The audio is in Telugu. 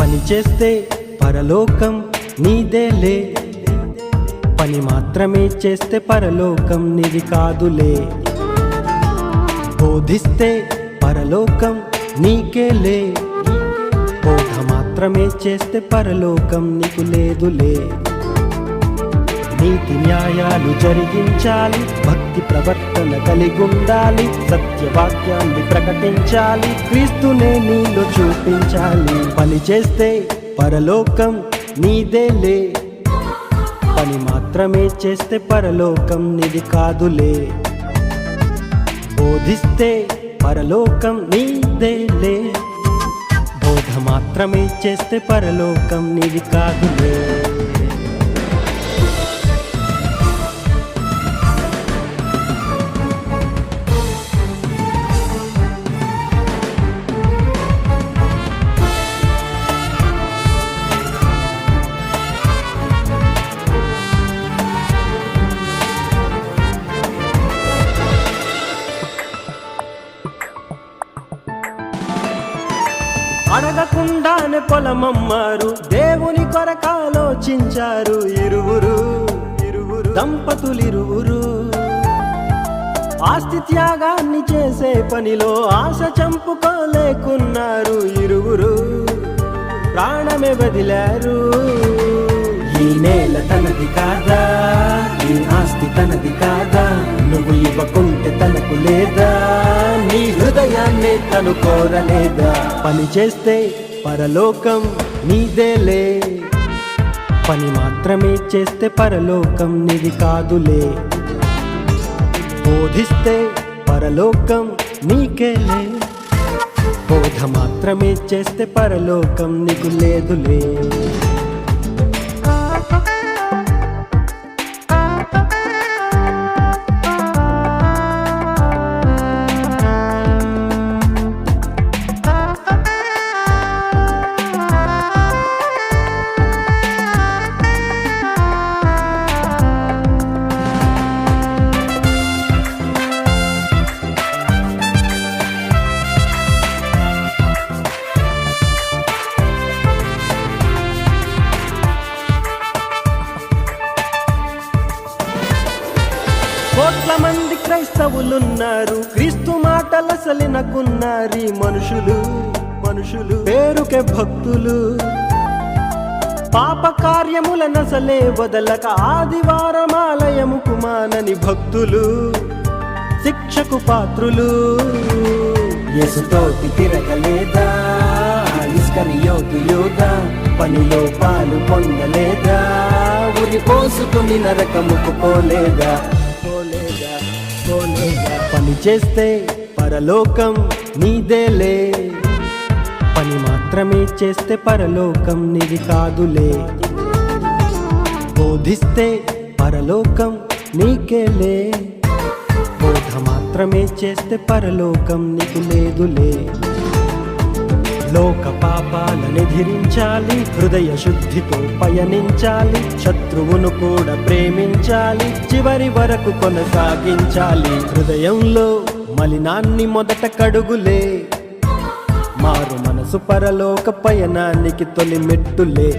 పని చేస్తే పరలోకం నీదేలే, పని మాత్రమే చేస్తే పరలోకం నీది కాదులే. బోధిస్తే పరలోకం నీకేలే, బోధ మాత్రమే చేస్తే పరలోకం నీకు లేదులే. నీతి న్యాయాలు జరిగించాలి, భక్తి ప్రవర్తన కలిగుండాలి, సత్యవాక్యాన్ని ప్రకటించాలి, క్రీస్తునే నీలో చూపించాలి. పని చేస్తే పరలోకం నీదేలే, పని మాత్రమే చేస్తే పరలోకం నీది కాదులే. బోధిస్తే పరలోకం నీదేలే, బోధ మాత్రమే చేస్తే పరలోకం నీది కాదులే. అడగకుండానే పొలమమ్మారు, దేవుని కొరకాలోచించారు ఇరువురు దంపతులిరువురు. ఆస్తి త్యాగాన్ని చేసే పనిలో ఆశ చంపుకోలేకున్నారు ఇరువురు, ప్రాణమే వదిలారు. ఈ నేల తనది కాదా, ఈ ఆస్తి తనది కాదా, నువ్వు ఇవ్వకుంటే తనకు లేదా, నీ హృదయాన్ని తను కోరలేదా. పని చేస్తే పరలోకం నీదేలే, పని మాత్రమే చేస్తే పరలోకం నీది కాదులే. బోధిస్తే పరలోకం నీకేలే, బోధ మాత్రమే చేస్తే పరలోకం నీకు లేదులే. కోట్ల మంది క్రైస్తవులున్నారు, క్రీస్తు మాటలసలినకున్నారీ మనుషులు పేరుకే భక్తులు. పాప కార్యములనసలే వదలక ఆదివారమాలయముకు మానని భక్తులు, శిక్షకు పాత్రులు. యేసుతోటి తిరగలేదా, ఇస్కరియోతు యూదా పనిలో పాలు పొందలేదా, ఉరి పోసుకుని నరకముకు పోలేదా. పని చేస్తే పరలోకం నీదేలే, పని మాత్రమే చేస్తే పరలోకం నీది కాదులే. బోధిస్తే పరలోకం నీకేలే, బోధ మాత్రమే చేస్తే పరలోకం నీకు లేదులే. లోక పాపాలను ఎదిరించాలి, హృదయ శుద్ధితో పయనించాలి, శత్రువును కూడా ప్రేమించాలి, చివరి వరకు కొనసాగించాలి. హృదయంలో మలినాన్ని మొదట కడుగులే, మారు మనసు పరలోక పయనానికి తొలి మెట్టులే.